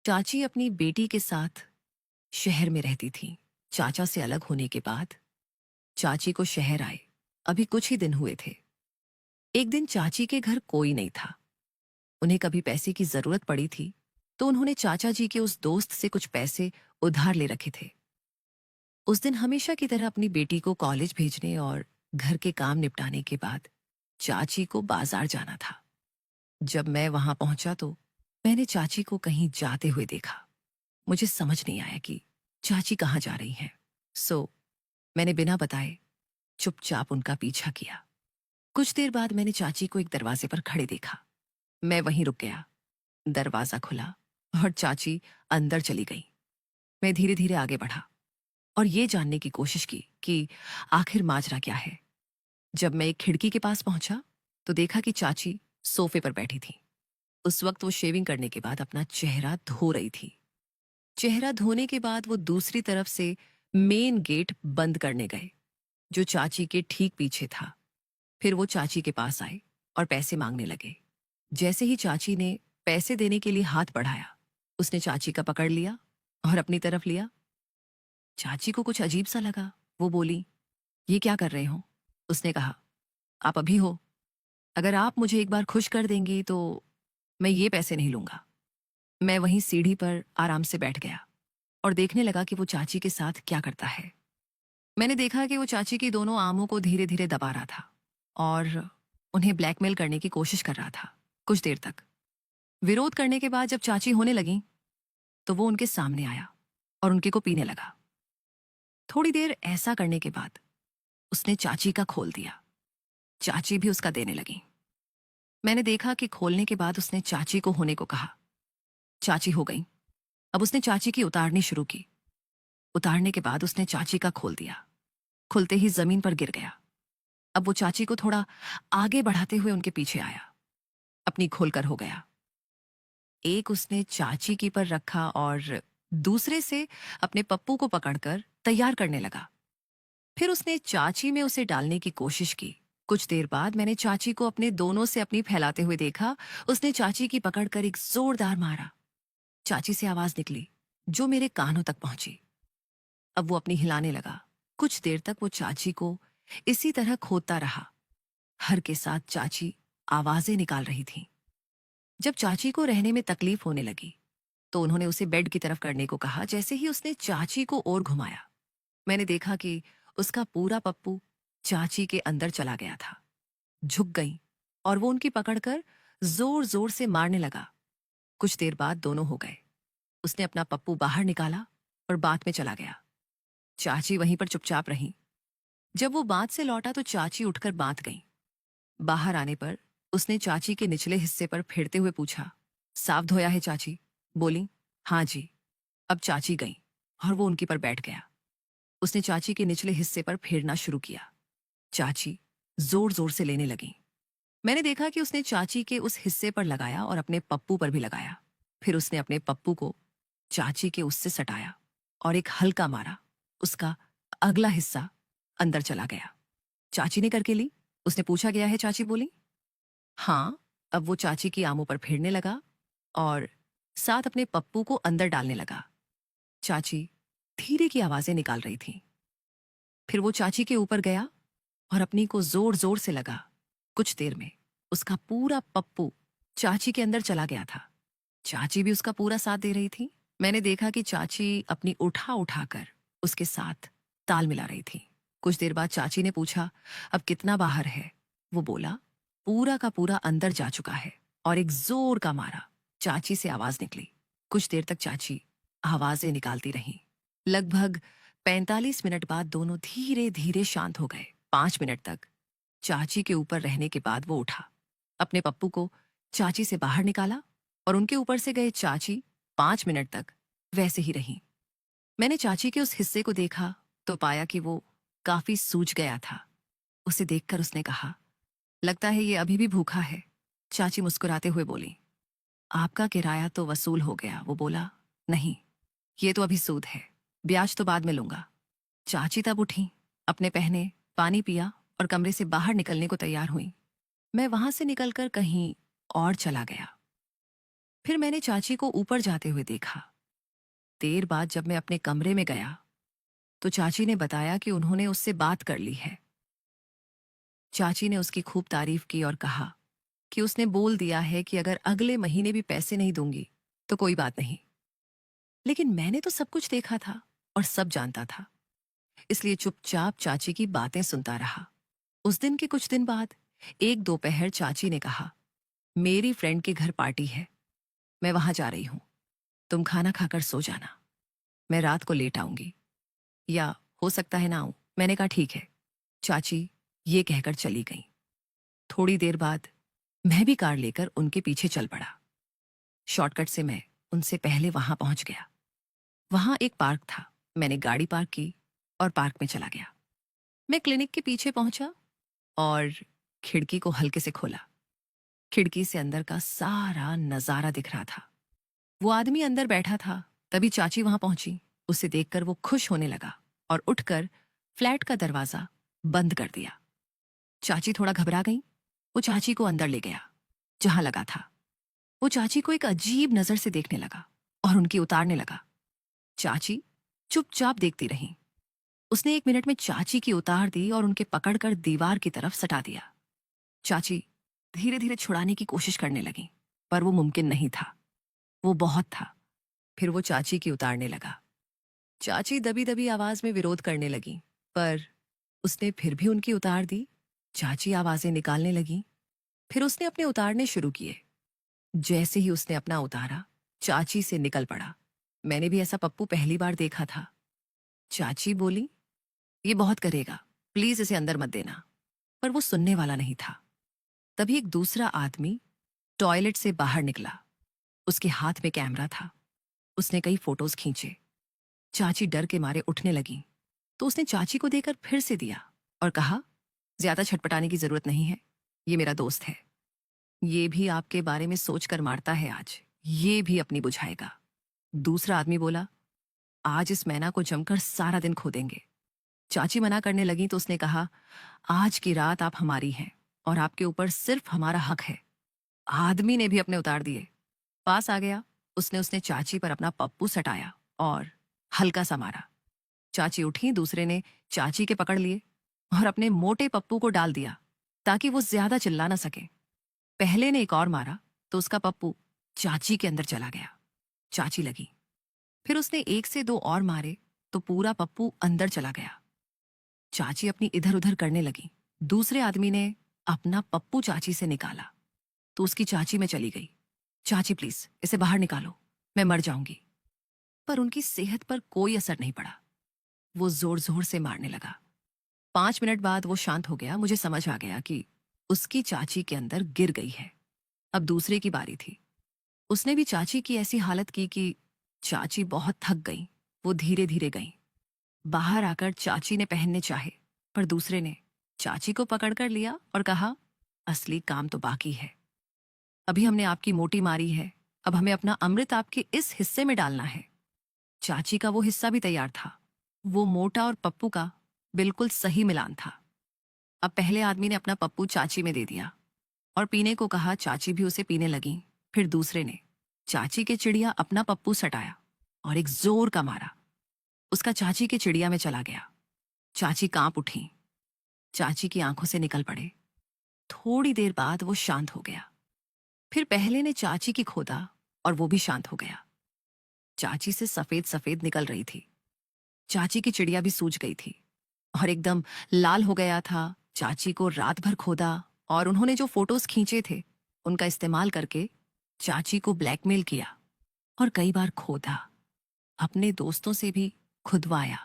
चाची अपनी बेटी के साथ शहर में रहती थी। चाचा से अलग होने के बाद चाची को शहर आए अभी कुछ ही दिन हुए थे। एक दिन चाची के घर कोई नहीं था। उन्हें कभी पैसे की जरूरत पड़ी थी तो उन्होंने चाचा जी के उस दोस्त से कुछ पैसे उधार ले रखे थे। उस दिन हमेशा की तरह अपनी बेटी को कॉलेज भेजने और घर के काम निपटाने के बाद चाची को बाजार जाना था। जब मैं वहां पहुंचा तो मैंने चाची को कहीं जाते हुए देखा। मुझे समझ नहीं आया कि चाची कहाँ जा रही हैं। सो मैंने बिना बताए चुपचाप उनका पीछा किया। कुछ देर बाद मैंने चाची को एक दरवाजे पर खड़े देखा। मैं वहीं रुक गया। दरवाजा खुला और चाची अंदर चली गई। मैं धीरे धीरे आगे बढ़ा और ये जानने की कोशिश की कि आखिर माजरा क्या है। जब मैं एक खिड़की के पास पहुंचा तो देखा कि चाची सोफे पर बैठी थी। उस वक्त वो शेविंग करने के बाद अपना चेहरा धो रही थी। चेहरा धोने के बाद वो दूसरी तरफ से मेन गेट बंद करने गए जो चाची के ठीक पीछे था। फिर वो चाची के पास आए और पैसे मांगने लगे। जैसे ही चाची ने पैसे देने के लिए हाथ बढ़ाया, उसने चाची का पकड़ लिया और अपनी तरफ लिया। चाची को कुछ अजीब सा लगा। वो बोली, ये क्या कर रहे हो? उसने कहा, आप अभी हो, अगर आप मुझे एक बार खुश कर देंगे तो मैं ये पैसे नहीं लूंगा। मैं वहीं सीढ़ी पर आराम से बैठ गया और देखने लगा कि वो चाची के साथ क्या करता है। मैंने देखा कि वो चाची की दोनों आंखों को धीरे धीरे दबा रहा था और उन्हें ब्लैकमेल करने की कोशिश कर रहा था। कुछ देर तक विरोध करने के बाद जब चाची होने लगी तो वो उनके सामने आया और उनके को पीने लगा। थोड़ी देर ऐसा करने के बाद उसने चाची का खोल दिया। चाची भी उसका देने लगी। मैंने देखा कि खोलने के बाद उसने चाची को होने को कहा। चाची हो गई। अब उसने चाची की उतारनी शुरू की। उतारने के बाद उसने चाची का खोल दिया। खुलते ही जमीन पर गिर गया। अब वो चाची को थोड़ा आगे बढ़ाते हुए उनके पीछे आया। अपनी खोलकर हो गया। एक उसने चाची की पर रखा और दूसरे से अपने पप्पू को पकड़कर तैयार करने लगा। फिर उसने चाची में उसे डालने की कोशिश की। कुछ देर बाद मैंने चाची को अपने दोनों से अपनी फैलाते हुए देखा। उसने चाची की पकड़कर एक जोरदार मारा। चाची से आवाज निकली जो मेरे कानों तक पहुंची। अब वो अपनी हिलाने लगा। कुछ देर तक वो चाची को इसी तरह खोदता रहा। हर के साथ चाची आवाजें निकाल रही थी। जब चाची को रहने में तकलीफ होने लगी तो उन्होंने उसे बेड की तरफ करने को कहा। जैसे ही उसने चाची को और घुमाया, मैंने देखा कि उसका पूरा पप्पू चाची के अंदर चला गया था। झुक गई और वो उनकी पकड़कर जोर जोर से मारने लगा। कुछ देर बाद दोनों हो गए। उसने अपना पप्पू बाहर निकाला और बात में चला गया। चाची वहीं पर चुपचाप रही। जब वो बात से लौटा तो चाची उठकर बात गई। बाहर आने पर उसने चाची के निचले हिस्से पर फेरते हुए पूछा, साफ धोया है चाची? बोली, हाँ जी। अब चाची गई और वो उनकी पर बैठ गया। उसने चाची के निचले हिस्से पर फेरना शुरू किया। चाची जोर जोर से लेने लगी। मैंने देखा कि उसने चाची के उस हिस्से पर लगाया और अपने पप्पू पर भी लगाया। फिर उसने अपने पप्पू को चाची के उससे सटाया और एक हल्का मारा। उसका अगला हिस्सा अंदर चला गया। चाची ने करके ली? उसने पूछा। गया है? चाची बोली, हाँ। अब वो चाची की आमों पर फेरने लगा और साथ अपने पप्पू को अंदर डालने लगा। चाची धीरे की आवाजें निकाल रही थी। फिर वो चाची के ऊपर गया और अपनी को जोर जोर से लगा। कुछ देर में उसका पूरा पप्पू चाची के अंदर चला गया था। चाची भी उसका पूरा साथ दे रही थी। मैंने देखा कि चाची अपनी उठा उठाकर उसके साथ ताल मिला रही थी। कुछ देर बाद चाची ने पूछा, अब कितना बाहर है? वो बोला, पूरा का पूरा अंदर जा चुका है। और एक जोर का मारा। चाची से आवाज निकली। कुछ देर तक चाची आवाजें निकालती रही। लगभग 45 मिनट बाद दोनों धीरे धीरे शांत हो गए। 5 मिनट तक चाची के ऊपर रहने के बाद वो उठा, अपने पप्पू को चाची से बाहर निकाला और उनके ऊपर से गए चाची 5 मिनट तक वैसे ही रही। मैंने चाची के उस हिस्से को देखा तो पाया कि वो काफी सूज गया था। उसे देखकर उसने कहा, लगता है ये अभी भी भूखा है। चाची मुस्कुराते हुए बोली, आपका किराया तो वसूल हो गया। वो बोला, नहीं, ये तो अभी सूद है, ब्याज तो बाद में लूंगा। चाची तब उठी, अपने पहने, पानी पिया और कमरे से बाहर निकलने को तैयार हुई। मैं वहां से निकलकर कहीं और चला गया। फिर मैंने चाची को ऊपर जाते हुए देखा। देर बाद जब मैं अपने कमरे में गया तो चाची ने बताया कि उन्होंने उससे बात कर ली है। चाची ने उसकी खूब तारीफ की और कहा कि उसने बोल दिया है कि अगर अगले महीने भी पैसे नहीं दूंगी तो कोई बात नहीं। लेकिन मैंने तो सब कुछ देखा था और सब जानता था, इसलिए चुपचाप चाची की बातें सुनता रहा। उस दिन के कुछ दिन बाद एक दोपहर चाची ने कहा, मेरी फ्रेंड के घर पार्टी है, मैं वहां जा रही हूं, तुम खाना खाकर सो जाना, मैं रात को लेट आऊंगी, या हो सकता है ना आऊं। मैंने कहा ठीक है। चाची ये कहकर चली गई। थोड़ी देर बाद मैं भी कार लेकर उनके पीछे चल पड़ा। शॉर्टकट से मैं उनसे पहले वहां पहुंच गया। वहां एक पार्क था। मैंने गाड़ी पार्क की और पार्क में चला गया। मैं क्लिनिक के पीछे पहुंचा और खिड़की को हल्के से खोला। खिड़की से अंदर का सारा नजारा दिख रहा था। वो आदमी अंदर बैठा था। तभी चाची वहां पहुंची। उसे देखकर वो खुश होने लगा और उठकर फ्लैट का दरवाजा बंद कर दिया। चाची थोड़ा घबरा गई। वो चाची को अंदर ले गया जहां लगा था। वो चाची को एक अजीब नजर से देखने लगा और उनकी उतारने लगा। चाची चुपचाप देखती रही। उसने 1 मिनट में चाची की उतार दी और उनके पकड़कर दीवार की तरफ सटा दिया। चाची धीरे धीरे छुड़ाने की कोशिश करने लगी, पर वो मुमकिन नहीं था। वो बहुत था। फिर वो चाची की उतारने लगा। चाची दबी दबी आवाज में विरोध करने लगी, पर उसने फिर भी उनकी उतार दी। चाची आवाजें निकालने लगी। फिर उसने अपने उतारने शुरू किए। जैसे ही उसने अपना उतारा, चाची से निकल पड़ा। मैंने भी ऐसा पप्पू पहली बार देखा था। चाची बोली, ये बहुत करेगा, प्लीज इसे अंदर मत देना। पर वो सुनने वाला नहीं था। तभी एक दूसरा आदमी टॉयलेट से बाहर निकला। उसके हाथ में कैमरा था। उसने कई फोटोज खींचे। चाची डर के मारे उठने लगी, तो उसने चाची को देकर फिर से दिया और कहा, ज्यादा छटपटाने की जरूरत नहीं है, ये मेरा दोस्त है। ये भी आपके बारे में सोचकर मारता है आज, ये भी अपनी बुझाएगा। दूसरा आदमी बोला, आज इस मैना को जमकर सारा दिन खो देंगे। चाची मना करने लगी तो उसने कहा, आज की रात आप हमारी हैं और आपके ऊपर सिर्फ हमारा हक है। आदमी ने भी अपने उतार दिए। पास आ गया। उसने चाची पर अपना पप्पू सटाया और हल्का सा मारा। चाची उठी। दूसरे ने चाची के पकड़ लिए और अपने मोटे पप्पू को डाल दिया ताकि वो ज्यादा चिल्ला ना सके। पहले ने एक और मारा तो उसका पप्पू चाची के अंदर चला गया। चाची लगी। फिर उसने 1 से 2 और मारे तो पूरा पप्पू अंदर चला गया। चाची अपनी इधर उधर करने लगी। दूसरे आदमी ने अपना पप्पू चाची से निकाला तो उसकी चाची में चली गई। चाची प्लीज इसे बाहर निकालो, मैं मर जाऊंगी। पर उनकी सेहत पर कोई असर नहीं पड़ा। वो जोर जोर से मारने लगा। 5 मिनट बाद वो शांत हो गया। मुझे समझ आ गया कि उसकी चाची के अंदर गिर गई है। अब दूसरे की बारी थी। उसने भी चाची की ऐसी हालत की कि चाची बहुत थक गई। वो धीरे धीरे गई। बाहर आकर चाची ने पहनने चाहे, पर दूसरे ने चाची को पकड़कर लिया और कहा, असली काम तो बाकी है। अभी हमने आपकी मोटी मारी है, अब हमें अपना अमृत आपके इस हिस्से में डालना है। चाची का वो हिस्सा भी तैयार था। वो मोटा और पप्पू का बिल्कुल सही मिलान था। अब पहले आदमी ने अपना पप्पू चाची में दे दिया और पीने को कहा। चाची भी उसे पीने लगी। फिर दूसरे ने चाची के चिड़िया अपना पप्पू सटाया और एक जोर का मारा। उसका चाची के चिड़िया में चला गया। चाची कांप उठी। चाची की आंखों से निकल पड़े। थोड़ी देर बाद वो शांत हो गया। फिर पहले ने चाची की खोदा और वो भी शांत हो गया। चाची से सफेद सफेद निकल रही थी। चाची की चिड़िया भी सूज गई थी और एकदम लाल हो गया था। चाची को रात भर खोदा और उन्होंने जो फोटोज खींचे थे उनका इस्तेमाल करके चाची को ब्लैकमेल किया और कई बार खोदा। अपने दोस्तों से भी खुदवाया।